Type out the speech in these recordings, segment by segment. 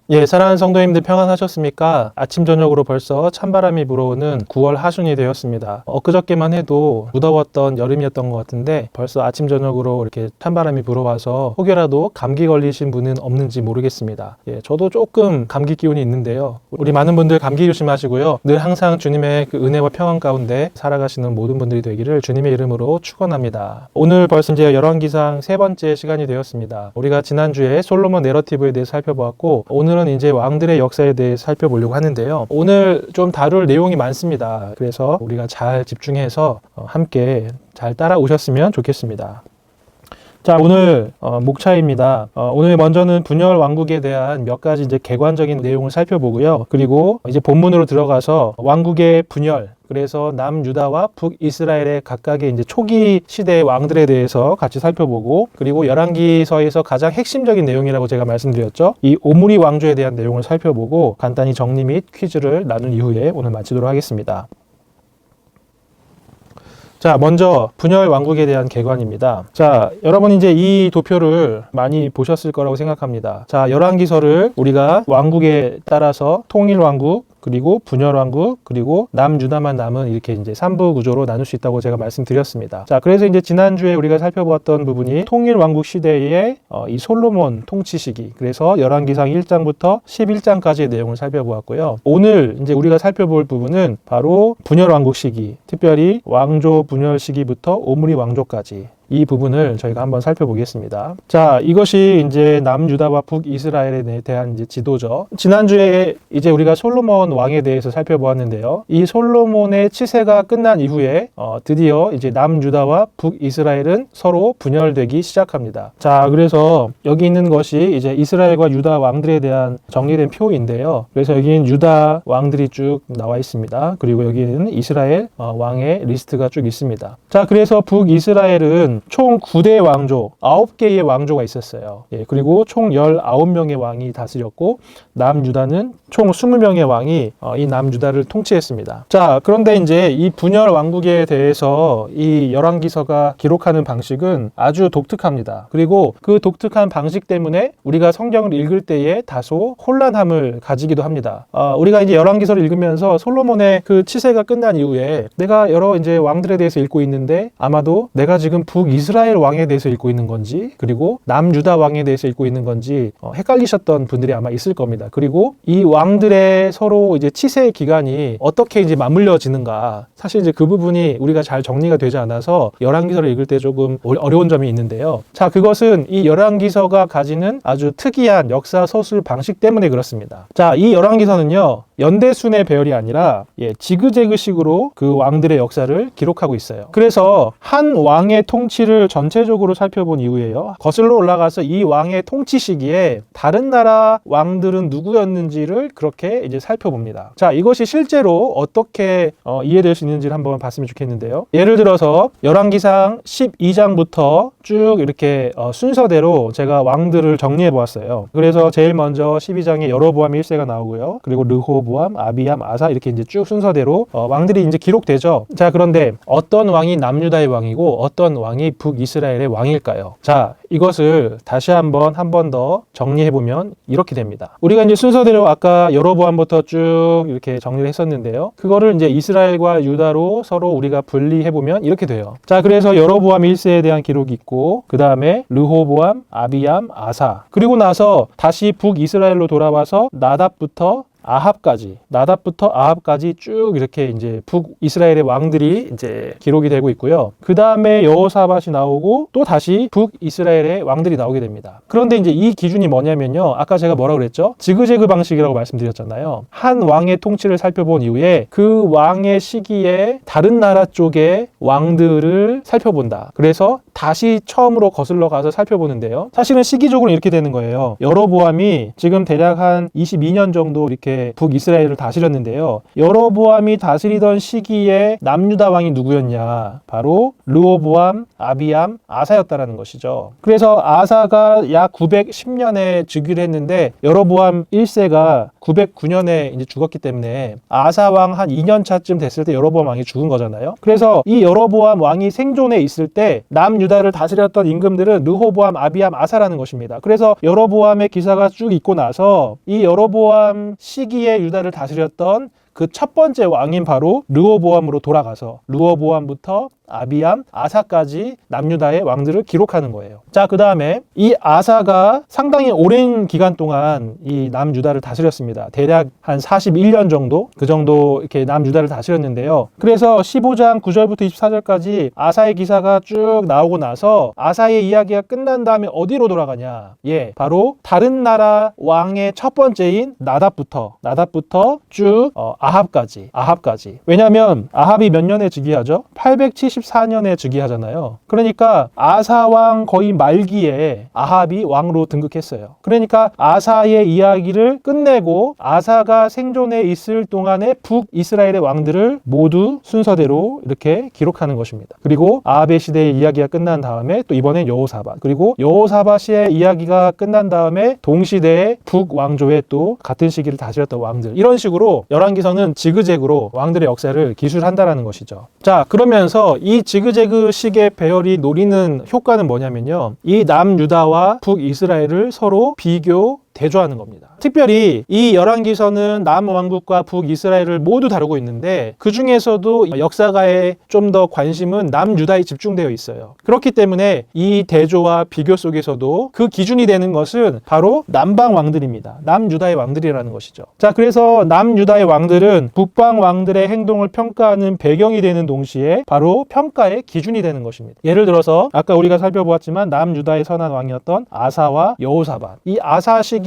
예, 사랑하는 성도님들 평안하셨습니까? 아침 저녁으로 벌써 찬바람이 불어오는 9월 하순이 되었습니다. 엊그저께만 해도 무더웠던 여름이었던 것 같은데 벌써 아침 저녁으로 이렇게 찬바람이 불어와서 혹여라도 감기 걸리신 분은 없는지 모르겠습니다. 예, 저도 조금 감기 기운이 있는데요. 우리 많은 분들 감기 조심하시고요. 늘 항상 주님의 그 은혜와 평안 가운데 살아가시는 모든 분들이 되기를 주님의 이름으로 축원합니다. 오늘 벌써 이제 열왕기상 세 번째 시간이 되었습니다. 우리가 지난주에 솔로몬 내러티브에 대해서 살펴보았고 오늘은 이제 왕들의 역사에 대해 살펴보려고 하는데요. 오늘 좀 다룰 내용이 많습니다. 그래서 우리가 잘 집중해서 함께 잘 따라오셨으면 좋겠습니다. 자, 오늘 목차입니다. 오늘 먼저는 분열 왕국에 대한 몇 가지 이제 개관적인 내용을 살펴보고요. 그리고 이제 본문으로 들어가서 왕국의 분열, 그래서 남유다와 북이스라엘의 각각의 이제 초기 시대의 왕들에 대해서 같이 살펴보고, 그리고 열왕기서에서 가장 핵심적인 내용이라고 제가 말씀드렸죠. 이 오므리 왕조에 대한 내용을 살펴보고 간단히 정리 및 퀴즈를 나눈 이후에 오늘 마치도록 하겠습니다. 자, 먼저 분열 왕국에 대한 개관입니다. 자, 여러분 이제 이 도표를 많이 보셨을 거라고 생각합니다. 자, 열왕기서를 우리가 왕국에 따라서 통일 왕국, 그리고 분열 왕국, 그리고 남유다만 남은 이렇게 이제 3부 구조로 나눌 수 있다고 제가 말씀드렸습니다. 자, 그래서 이제 지난주에 우리가 살펴보았던 부분이 통일 왕국 시대의 이 솔로몬 통치 시기, 그래서 열왕기상 1장부터 11장까지의 내용을 살펴보았고요. 오늘 이제 우리가 살펴볼 부분은 바로 분열 왕국 시기, 특별히 왕조 분열 시기부터 오므리 왕조까지 이 부분을 저희가 한번 살펴보겠습니다. 자, 이것이 이제 남유다와 북이스라엘에 대한 이제 지도죠. 지난주에 이제 우리가 솔로몬 왕에 대해서 살펴보았는데요. 이 솔로몬의 치세가 끝난 이후에 드디어 이제 남유다와 북이스라엘은 서로 분열되기 시작합니다. 자, 그래서 여기 있는 것이 이제 이스라엘과 유다 왕들에 대한 정리된 표인데요. 그래서 여기는 유다 왕들이 쭉 나와 있습니다. 그리고 여기는 이스라엘 왕의 리스트가 쭉 있습니다. 자, 그래서 북이스라엘은 총 9대 왕조, 9개의 왕조가 있었어요. 예, 그리고 총 19명의 왕이 다스렸고 남유다는 총 20명의 왕이 이 남유다를 통치했습니다. 자, 그런데 이제 이 분열 왕국에 대해서 이 열왕기서가 기록하는 방식은 아주 독특합니다. 그리고 그 독특한 방식 때문에 우리가 성경을 읽을 때에 다소 혼란함을 가지기도 합니다. 우리가 이제 열왕기서를 읽으면서 솔로몬의 그 치세가 끝난 이후에 내가 여러 이제 왕들에 대해서 읽고 있는데 아마도 내가 지금 북이스라엘 왕에 대해서 읽고 있는 건지, 그리고 남유다 왕에 대해서 읽고 있는 건지 헷갈리셨던 분들이 아마 있을 겁니다. 그리고 이 왕들의 서로 이제 치세 기간이 어떻게 이제 맞물려지는가, 사실 이제 그 부분이 우리가 잘 정리가 되지 않아서 열왕기서를 읽을 때 조금 어려운 점이 있는데요. 자, 그것은 이 열왕기서가 가지는 아주 특이한 역사 서술 방식 때문에 그렇습니다. 자, 이 열왕기서는요, 연대순의 배열이 아니라 지그재그식으로 그 왕들의 역사를 기록하고 있어요. 그래서 한 왕의 통치를 전체적으로 살펴본 이후에요, 거슬러 올라가서 이 왕의 통치 시기에 다른 나라 왕들은 누구였는지를 그렇게 이제 살펴봅니다. 자, 이것이 실제로 어떻게 이해될 수 있는지를 한번 봤으면 좋겠는데요. 예를 들어서 열왕기상 12장부터 쭉 이렇게 순서대로 제가 왕들을 정리해 보았어요. 그래서 제일 먼저 12장에 여로보암 1세가 나오고요. 그리고 르호보암, 아비암, 아사 이렇게 이제 쭉 순서대로 왕들이 이제 기록되죠. 자, 그런데 어떤 왕이 남유다의 왕이고 어떤 왕이 북이스라엘의 왕일까요? 자, 이것을 다시 한 번 더 정리해 보면 이렇게 됩니다. 우리가 이제 순서대로 아까 여로보암부터 쭉 이렇게 정리를 했었는데요. 그거를 이제 이스라엘과 유다로 서로 우리가 분리해 보면 이렇게 돼요. 자, 그래서 여로보암 1세에 대한 기록이 있고, 그 다음에 르호보암, 아비암, 아사, 그리고 나서 다시 북이스라엘로 돌아와서 나답부터 아합까지 쭉 이렇게 이제 북이스라엘의 왕들이 이제 기록이 되고 있고요. 그 다음에 여호사밧이 나오고 또 다시 북이스라엘의 왕들이 나오게 됩니다. 그런데 이제 이 기준이 뭐냐면요, 아까 제가 뭐라고 그랬죠? 지그재그 방식이라고 말씀드렸잖아요. 한 왕의 통치를 살펴본 이후에 그 왕의 시기에 다른 나라 쪽의 왕들을 살펴본다. 그래서 다시 처음으로 거슬러 가서 살펴보는데요. 사실은 시기적으로 이렇게 되는 거예요. 여로보암이 지금 대략 한 22년 정도 이렇게 이제 북이스라엘을 다스렸는데요. 여로보암이 다스리던 시기에 남유다 왕이 누구였냐? 바로 르호보암, 아비암, 아사였다라는 것이죠. 그래서 아사가 약 910년에 즉위를 했는데 여로보암 1세가 909년에 이제 죽었기 때문에 아사 왕 한 2년 차쯤 됐을 때 여로보암 왕이 죽은 거잖아요. 그래서 이 여로보암 왕이 생존해 있을 때 남유다를 다스렸던 임금들은 르호보암, 아비암, 아사라는 것입니다. 그래서 여로보암의 기사가 쭉 있고 나서 이 여로보암 시기에 유다를 다스렸던 그 첫 번째 왕인 바로 르호보암으로 돌아가서 르호보암부터 아비암, 아사까지 남유다의 왕들을 기록하는 거예요. 자, 그 다음에 이 아사가 상당히 오랜 기간 동안 이 남유다를 다스렸습니다. 대략 한 41년 정도? 그 정도 이렇게 남유다를 다스렸는데요. 그래서 15장 9절부터 24절까지 아사의 기사가 쭉 나오고 나서 아사의 이야기가 끝난 다음에 어디로 돌아가냐? 예, 바로 다른 나라 왕의 첫 번째인 나답부터 쭉 아합까지. 왜냐하면 아합이 몇 년에 즉위하죠? 874년에 즉위하잖아요. 그러니까 아사 왕 거의 말기에 아합이 왕으로 등극했어요. 그러니까 아사의 이야기를 끝내고 아사가 생존해 있을 동안에 북이스라엘의 왕들을 모두 순서대로 이렇게 기록하는 것입니다. 그리고 아합의 시대의 이야기가 끝난 다음에 또 이번엔 여호사밧, 그리고 여호사밧의 이야기가 끝난 다음에 동시대의 북왕조의 또 같은 시기를 다스렸던 왕들, 이런 식으로 열왕기서는 지그재그로 왕들의 역사를 기술한다라는 것이죠. 자, 그러면서 이 지그재그식의 배열이 노리는 효과는 뭐냐면요, 이 남유다와 북이스라엘을 서로 대조하는 겁니다. 특별히 이 열왕기서는 남왕국과 북이스라엘을 모두 다루고 있는데 그 중에서도 역사가의 좀 더 관심은 남유다에 집중되어 있어요. 그렇기 때문에 이 대조와 비교 속에서도 그 기준이 되는 것은 바로 남방 왕들입니다. 남유다의 왕들이라는 것이죠. 자, 그래서 남유다의 왕들은 북방 왕들의 행동을 평가하는 배경이 되는 동시에 바로 평가의 기준이 되는 것입니다. 예를 들어서 아까 우리가 살펴보았지만 남유다의 선한 왕이었던 아사와 여호사밧, 이 아사 시기에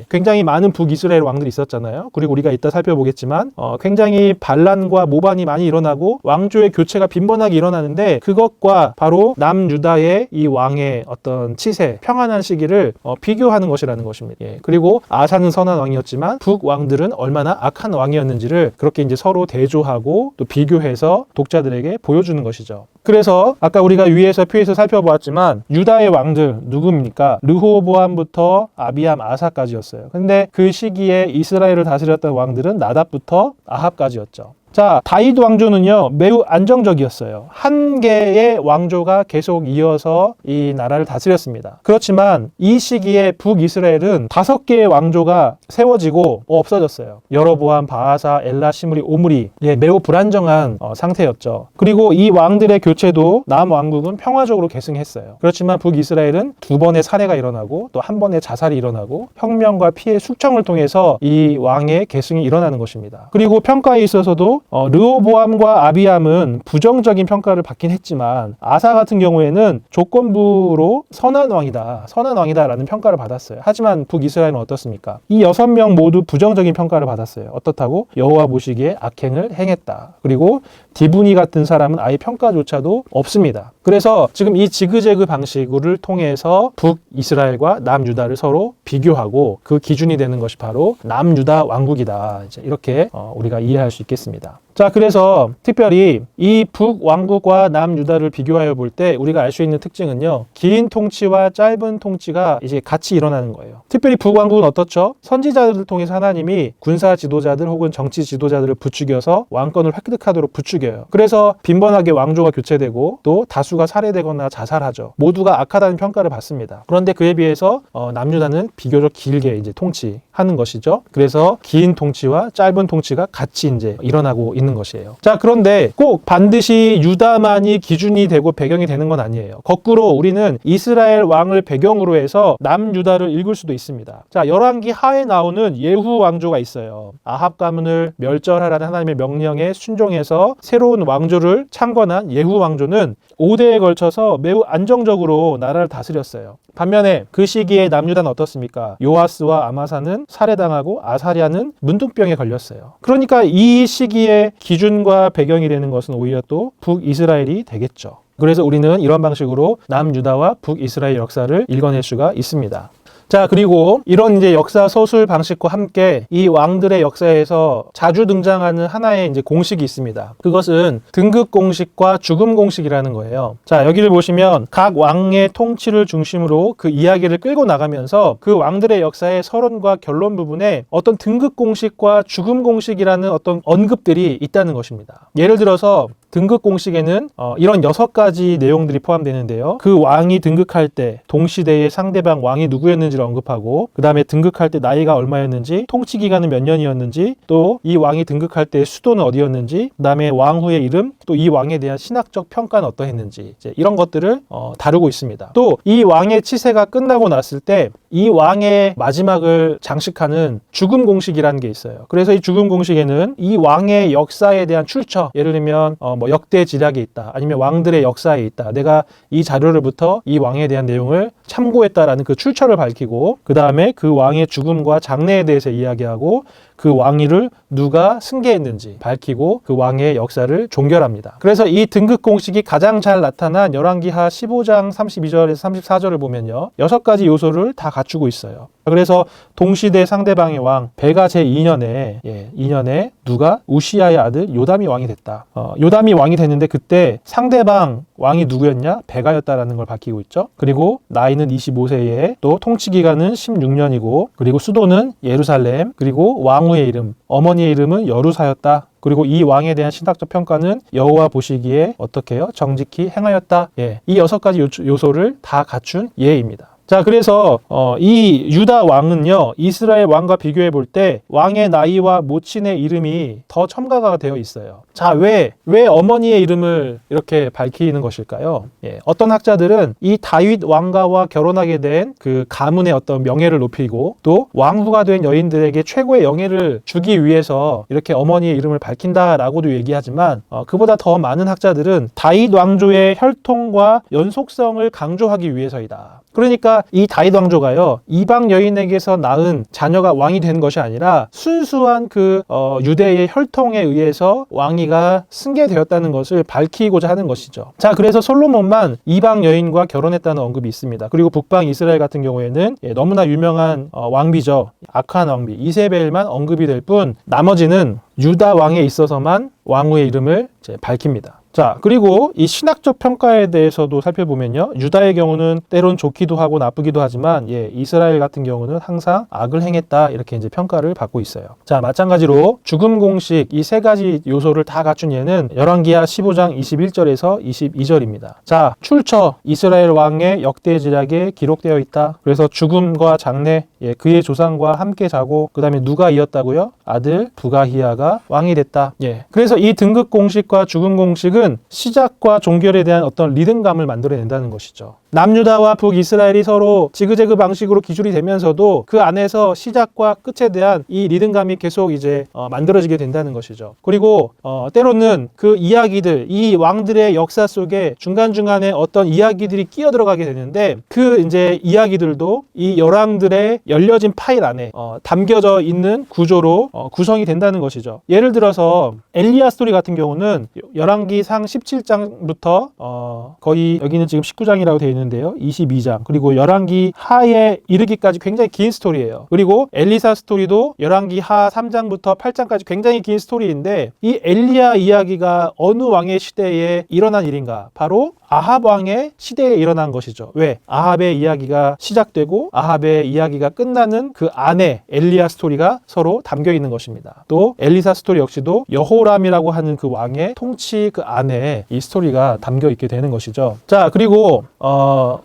굉장히 많은 북이스라엘 왕들이 있었잖아요. 그리고 우리가 이따 살펴보겠지만 굉장히 반란과 모반이 많이 일어나고 왕조의 교체가 빈번하게 일어나는데 그것과 바로 남유다의 이 왕의 어떤 치세, 평안한 시기를 비교하는 것이라는 것입니다. 예. 그리고 아사는 선한 왕이었지만 북왕들은 얼마나 악한 왕이었는지를 그렇게 이제 서로 대조하고 또 비교해서 독자들에게 보여주는 것이죠. 그래서 아까 우리가 위에서 표에서 살펴보았지만 유다의 왕들 누굽니까? 르호보암부터 아비암, 아사까지였어요. 근데 그 시기에 이스라엘을 다스렸던 왕들은 나답부터 아합까지였죠. 자, 다윗 왕조는요 매우 안정적이었어요. 한 개의 왕조가 계속 이어서 이 나라를 다스렸습니다. 그렇지만 이 시기에 북이스라엘은 5개의 왕조가 세워지고 없어졌어요. 여로보암, 바하사, 엘라, 시므리, 오므리, 매우 불안정한 상태였죠. 그리고 이 왕들의 교체도 남왕국은 평화적으로 계승했어요. 그렇지만 북이스라엘은 2번의 살해가 일어나고 또 한 번의 자살이 일어나고 혁명과 피해 숙청을 통해서 이 왕의 계승이 일어나는 것입니다. 그리고 평가에 있어서도 르호보암과 아비암은 부정적인 평가를 받긴 했지만 아사 같은 경우에는 조건부로 선한 왕이다라는 평가를 받았어요. 하지만 북이스라엘은 어떻습니까? 이 6명 모두 부정적인 평가를 받았어요. 어떻다고? 여호와 보시기에 악행을 행했다. 그리고 디브니 같은 사람은 아예 평가조차도 없습니다. 그래서 지금 이 지그재그 방식을 통해서 북이스라엘과 남유다를 서로 비교하고 그 기준이 되는 것이 바로 남유다 왕국이다. 이제 이렇게 우리가 이해할 수 있겠습니다. 자, 그래서 특별히 이 북왕국과 남유다를 비교하여 볼 때 우리가 알 수 있는 특징은요, 긴 통치와 짧은 통치가 이제 같이 일어나는 거예요. 특별히 북왕국은 어떻죠? 선지자들을 통해서 하나님이 군사 지도자들 혹은 정치 지도자들을 부추겨서 왕권을 획득하도록 부추겨요. 그래서 빈번하게 왕조가 교체되고 또 다수가 살해되거나 자살하죠. 모두가 악하다는 평가를 받습니다. 그런데 그에 비해서 남유다는 비교적 길게 이제 통치하는 것이죠. 그래서 긴 통치와 짧은 통치가 같이 이제 일어나고 있는 것이에요. 자, 그런데 꼭 반드시 유다만이 기준이 되고 배경이 되는 건 아니에요. 거꾸로 우리는 이스라엘 왕을 배경으로 해서 남유다를 읽을 수도 있습니다. 자, 열왕기 하에 나오는 예후 왕조가 있어요. 아합 가문을 멸절하라는 하나님의 명령에 순종해서 새로운 왕조를 창건한 예후 왕조는 5대에 걸쳐서 매우 안정적으로 나라를 다스렸어요. 반면에 그 시기에 남유다는 어떻습니까? 요아스와 아마사는 살해당하고 아사랴는 문둥병에 걸렸어요. 그러니까 이 시기에 기준과 배경이 되는 것은 오히려 또 북이스라엘이 되겠죠. 그래서 우리는 이런 방식으로 남유다와 북이스라엘 역사를 읽어낼 수가 있습니다. 자, 그리고 이런 이제 역사 서술 방식과 함께 이 왕들의 역사에서 자주 등장하는 하나의 이제 공식이 있습니다. 그것은 등극 공식과 죽음 공식이라는 거예요. 자, 여기를 보시면 각 왕의 통치를 중심으로 그 이야기를 끌고 나가면서 그 왕들의 역사의 서론과 결론 부분에 어떤 등극 공식과 죽음 공식이라는 어떤 언급들이 있다는 것입니다. 예를 들어서 등극 공식에는 이런 6가지 내용들이 포함되는데요. 그 왕이 등극할 때 동시대의 상대방 왕이 누구였는지를 언급하고, 그 다음에 등극할 때 나이가 얼마였는지, 통치 기간은 몇 년이었는지, 또 이 왕이 등극할 때 수도는 어디였는지, 그 다음에 왕후의 이름, 또 이 왕에 대한 신학적 평가는 어떠했는지, 이제 이런 것들을 다루고 있습니다. 또 이 왕의 치세가 끝나고 났을 때 이 왕의 마지막을 장식하는 죽음 공식이라는 게 있어요. 그래서 이 죽음 공식에는 이 왕의 역사에 대한 출처, 예를 들면 뭐 역대 지략에 있다, 아니면 왕들의 역사에 있다, 내가 이 자료로부터 이 왕에 대한 내용을 참고했다라는 그 출처를 밝히고, 그 다음에 그 왕의 죽음과 장래에 대해서 이야기하고, 그 왕위를 누가 승계했는지 밝히고 그 왕의 역사를 종결합니다. 그래서 이 등극 공식이 가장 잘 나타난 열왕기하 15장 32절에서 34절을 보면요, 6가지 요소를 다 갖추고 있어요. 그래서 동시대 상대방의 왕 베가 제2년에 2년에 누가 우시야의 아들 요담이 왕이 됐다. 요담이 왕이 됐는데 그때 상대방 왕이 누구였냐? 베가였다라는 걸 밝히고 있죠. 그리고 나이는 25세에 또 통치 기간은 16년이고, 그리고 수도는 예루살렘, 그리고 왕후의 이름, 어머니의 이름은 여루사였다. 그리고 이 왕에 대한 신학적 평가는 여호와 보시기에 어떻게 해요? 정직히 행하였다. 이 6가지 요소를 다 갖춘 예입니다. 자, 그래서 이 유다 왕은요, 이스라엘 왕과 비교해 볼 때 왕의 나이와 모친의 이름이 더 첨가가 되어 있어요. 자, 왜 어머니의 이름을 이렇게 밝히는 것일까요? 어떤 학자들은 이 다윗 왕가와 결혼하게 된 그 가문의 어떤 명예를 높이고, 또 왕후가 된 여인들에게 최고의 영예를 주기 위해서 이렇게 어머니의 이름을 밝힌다라고도 얘기하지만, 그보다 더 많은 학자들은 다윗 왕조의 혈통과 연속성을 강조하기 위해서이다. 그러니까 이 다윗 왕조가요, 이방 여인에게서 낳은 자녀가 왕이 되는 것이 아니라 순수한 그 유대의 혈통에 의해서 왕위가 승계되었다는 것을 밝히고자 하는 것이죠. 자, 그래서 솔로몬만 이방 여인과 결혼했다는 언급이 있습니다. 그리고 북방 이스라엘 같은 경우에는 너무나 유명한 왕비죠, 악한 왕비 이세벨만 언급이 될 뿐, 나머지는 유다 왕에 있어서만 왕후의 이름을 이제 밝힙니다. 자, 그리고 이 신학적 평가에 대해서도 살펴보면요, 유다의 경우는 때론 좋기도 하고 나쁘기도 하지만 이스라엘 같은 경우는 항상 악을 행했다, 이렇게 이제 평가를 받고 있어요. 자, 마찬가지로 죽음 공식 이 3가지 요소를 다 갖춘 예는 열왕기하 15장 21절에서 22절입니다. 자, 출처 이스라엘 왕의 역대 지략에 기록되어 있다. 그래서 죽음과 장래, 그의 조상과 함께 자고, 그 다음에 누가 이었다고요? 아들 부가히야가 왕이 됐다. 그래서 이 등극 공식과 죽음 공식은 시작과 종결에 대한 어떤 리듬감을 만들어낸다는 것이죠. 남유다와 북이스라엘이 서로 지그재그 방식으로 기술이 되면서도 그 안에서 시작과 끝에 대한 이 리듬감이 계속 이제 만들어지게 된다는 것이죠. 그리고 때로는 그 이야기들, 이 왕들의 역사 속에 중간중간에 어떤 이야기들이 끼어 들어가게 되는데, 그 이제 이야기들도 이 열왕들의 열려진 파일 안에 담겨져 있는 구조로 구성이 된다는 것이죠. 예를 들어서 엘리야 스토리 같은 경우는 열왕기상 17장부터 거의 여기는 지금 19장이라고 되어 있는데요, 22장, 그리고 열왕기 하에 이르기까지 굉장히 긴 스토리예요. 그리고 엘리사 스토리도 열왕기 하 3장부터 8장까지 굉장히 긴 스토리인데, 이 엘리야 이야기가 어느 왕의 시대에 일어난 일인가? 바로 아합 왕의 시대에 일어난 것이죠. 왜? 아합의 이야기가 시작되고 아합의 이야기가 끝나는 그 안에 엘리야 스토리가 서로 담겨 있는 것입니다. 또 엘리사 스토리 역시도 여호람이라고 하는 그 왕의 통치 그 안에 이 스토리가 담겨 있게 되는 것이죠. 자, 그리고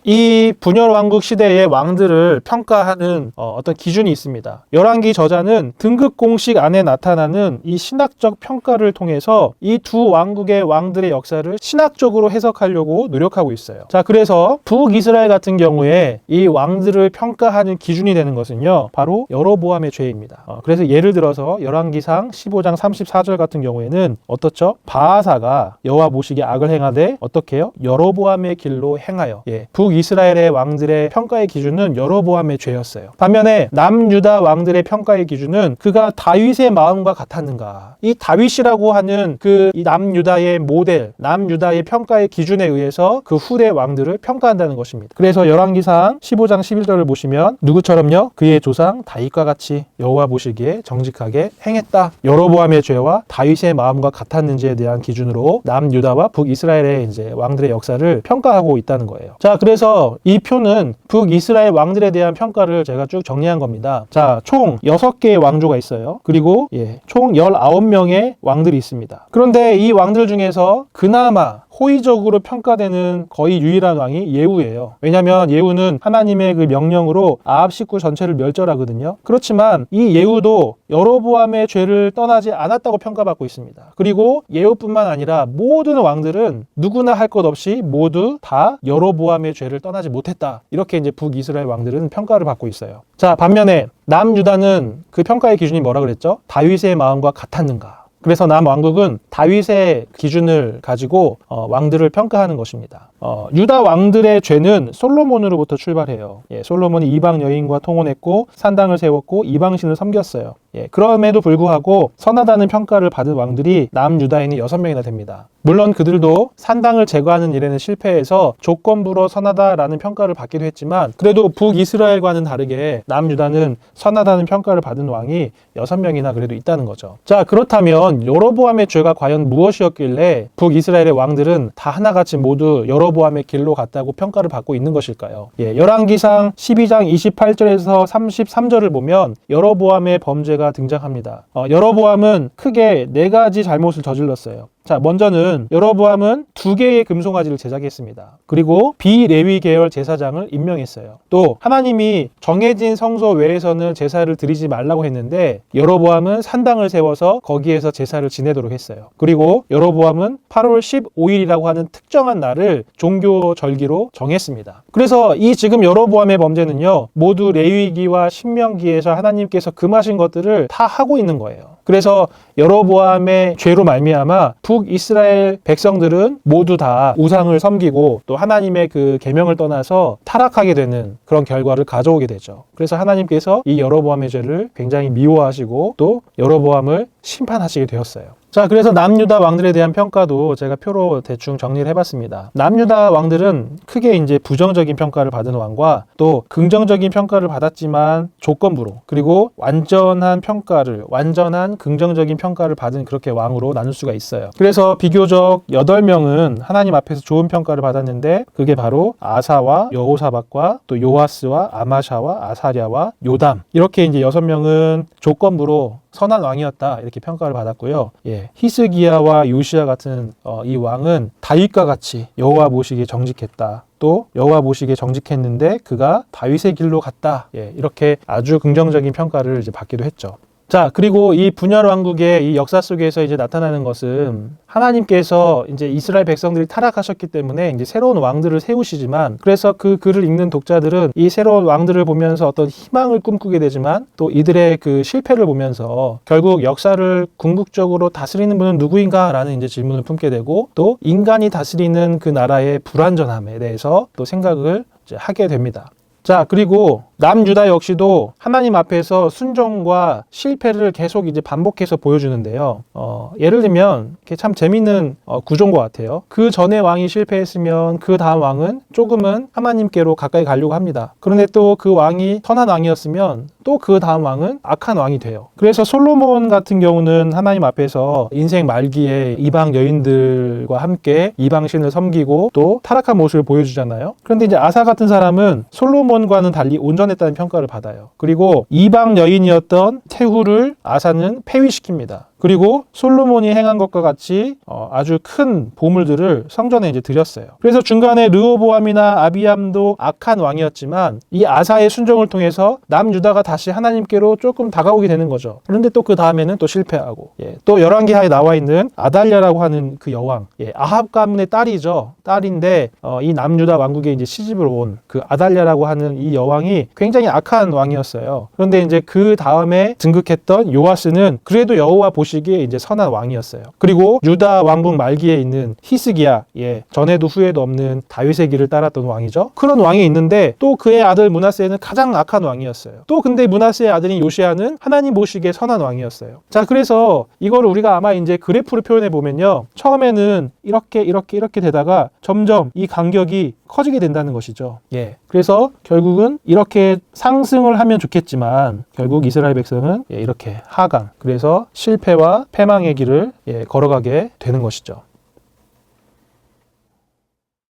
이 분열 왕국 시대의 왕들을 평가하는 어떤 기준이 있습니다. 열왕기 저자는 등극 공식 안에 나타나는 이 신학적 평가를 통해서 이 두 왕국의 왕들의 역사를 신학적으로 해석하려고 노력하고 있어요. 자, 그래서 북이스라엘 같은 경우에 이 왕들을 평가하는 기준이 되는 것은요, 바로 여로보암의 죄입니다. 그래서 예를 들어서 이어서 열왕기상 15장 34절 같은 경우에는 어떻죠? 바하사가 여호와 보시기에 악을 행하되 어떻게 해요? 여로보암의 길로 행하여. 북이스라엘의 왕들의 평가의 기준은 여로보암의 죄였어요. 반면에 남유다 왕들의 평가의 기준은 그가 다윗의 마음과 같았는가. 이 다윗이라고 하는 이 남유다의 모델, 남유다의 평가의 기준에 의해서 그 후대 왕들을 평가한다는 것입니다. 그래서 열왕기상 15장 11절을 보시면 누구처럼요? 그의 조상 다윗과 같이 여호와 보시기에 정직하게 행했다. 여로보암의 죄와 다윗의 마음과 같았는지에 대한 기준으로 남유다와 북이스라엘의 이제 왕들의 역사를 평가하고 있다는 거예요. 자, 그래서 이 표는 북이스라엘 왕들에 대한 평가를 제가 쭉 정리한 겁니다. 자, 총 6개의 왕조가 있어요. 그리고 총 19명의 왕들이 있습니다. 그런데 이 왕들 중에서 그나마 호의적으로 평가되는 거의 유일한 왕이 예후예요. 왜냐하면 예후는 하나님의 그 명령으로 아합 식구 전체를 멸절하거든요. 그렇지만 이 예후도 여로보암의 죄를 떠나지 않았다고 평가받고 있습니다. 그리고 예후뿐만 아니라 모든 왕들은 누구나 할 것 없이 모두 다 여로보암의 죄를 떠나지 못했다. 이렇게 이제 북이스라엘 왕들은 평가를 받고 있어요. 자, 반면에 남유다는 그 평가의 기준이 뭐라 그랬죠? 다윗의 마음과 같았는가? 그래서 남왕국은 다윗의 기준을 가지고 왕들을 평가하는 것입니다. 유다 왕들의 죄는 솔로몬으로부터 출발해요. 솔로몬이 이방 여인과 통혼했고 산당을 세웠고 이방신을 섬겼어요. 그럼에도 불구하고 선하다는 평가를 받은 왕들이 남유다인이 6명이나 됩니다. 물론 그들도 산당을 제거하는 일에는 실패해서 조건부로 선하다라는 평가를 받기도 했지만 그래도 북이스라엘과는 다르게 남유다는 선하다는 평가를 받은 왕이 6명이나 그래도 있다는 거죠. 자, 그렇다면 여로보암의 죄가 과연 무엇이었길래 북이스라엘의 왕들은 다 하나같이 모두 여로보암의 길로 갔다고 평가를 받고 있는 것일까요? 열왕기상 12장 28절에서 33절을 보면 여로보암의 범죄가 등장합니다. 여로보암은 크게 4가지 잘못을 저질렀어요. 자, 먼저는 여로보암은 2개의 금송아지를 제작했습니다. 그리고 비레위 계열 제사장을 임명했어요. 또 하나님이 정해진 성소 외에서는 제사를 드리지 말라고 했는데 여로보암은 산당을 세워서 거기에서 제사를 지내도록 했어요. 그리고 여로보암은 8월 15일이라고 하는 특정한 날을 종교 절기로 정했습니다. 그래서 이 지금 여로보암의 범죄는요, 모두 레위기와 신명기에서 하나님께서 금하신 것들을 다 하고 있는 거예요. 그래서 여로보암의 죄로 말미암아 북이스라엘 백성들은 모두 다 우상을 섬기고 또 하나님의 그 계명을 떠나서 타락하게 되는 그런 결과를 가져오게 되죠. 그래서 하나님께서 이 여로보암의 죄를 굉장히 미워하시고 또 여로보암을 심판하시게 되었어요. 자, 그래서 남유다 왕들에 대한 평가도 제가 표로 대충 정리를 해봤습니다. 남유다 왕들은 크게 이제 부정적인 평가를 받은 왕과 또 긍정적인 평가를 받았지만 조건부로, 그리고 완전한 긍정적인 평가를 받은 그렇게 왕으로 나눌 수가 있어요. 그래서 비교적 8명은 하나님 앞에서 좋은 평가를 받았는데 그게 바로 아사와 여호사밧과 또 요아스와 아마샤와 아사랴와 요담, 이렇게 이제 6명은 조건부로 선한 왕이었다 이렇게 평가를 받았고요. 히스기야와 요시야 같은 이 왕은 다윗과 같이 여호와 보시기에 정직했다. 또 여호와 보시기에 정직했는데 그가 다윗의 길로 갔다. 이렇게 아주 긍정적인 평가를 이제 받기도 했죠. 자, 그리고 이 분열 왕국의 이 역사 속에서 이제 나타나는 것은 하나님께서 이제 이스라엘 백성들이 타락하셨기 때문에 이제 새로운 왕들을 세우시지만, 그래서 그 글을 읽는 독자들은 이 새로운 왕들을 보면서 어떤 희망을 꿈꾸게 되지만 또 이들의 그 실패를 보면서 결국 역사를 궁극적으로 다스리는 분은 누구인가 라는 이제 질문을 품게 되고 또 인간이 다스리는 그 나라의 불완전함에 대해서 또 생각을 이제 하게 됩니다. 자, 그리고 남유다 역시도 하나님 앞에서 순종과 실패를 계속 이제 반복해서 보여주는데요. 예를 들면 참 재밌는 구조인 것 같아요. 그 전에 왕이 실패했으면 그 다음 왕은 조금은 하나님께로 가까이 가려고 합니다. 그런데 또 그 왕이 선한 왕이었으면 또 그 다음 왕은 악한 왕이 돼요. 그래서 솔로몬 같은 경우는 하나님 앞에서 인생 말기에 이방 여인들과 함께 이방신을 섬기고 또 타락한 모습을 보여주잖아요. 그런데 이제 아사 같은 사람은 솔로몬과는 달리 온전했다는 평가를 받아요. 그리고 이방 여인이었던 태후를 아사는 폐위시킵니다. 그리고 솔로몬이 행한 것과 같이 아주 큰 보물들을 성전에 이제 드렸어요. 그래서 중간에 르호보암이나 아비암도 악한 왕이었지만 이 아사의 순종을 통해서 남유다가 다시 하나님께로 조금 다가오게 되는 거죠. 그런데 또 그 다음에는 또 실패하고, 또 열왕기하에 나와 있는 아달랴라고 하는 그 여왕, 아합 가문의 딸이죠. 딸인데 이 남유다 왕국에 이제 시집을 온 그 아달랴라고 하는 이 여왕이 굉장히 악한 왕이었어요. 그런데 이제 그 다음에 등극했던 요아스는 그래도 여호와 보시기에 이제 선한 왕이었어요. 그리고 유다 왕국 말기에 있는 히스기야, 전에도 후에도 없는 다윗의 길을 따랐던 왕이죠. 그런 왕이 있는데 또 그의 아들 므낫세는 가장 악한 왕이었어요. 또 근데 므낫세의 아들인 요시아는 하나님 보시기에 선한 왕이었어요. 자, 그래서 이거를 우리가 아마 이제 그래프로 표현해 보면요, 처음에는 이렇게 되다가 점점 이 간격이 커지게 된다는 것이죠. 그래서 결국은 이렇게 상승을 하면 좋겠지만 결국 이스라엘 백성은 이렇게 하강, 그래서 실패와 패망의 길을 걸어가게 되는 것이죠.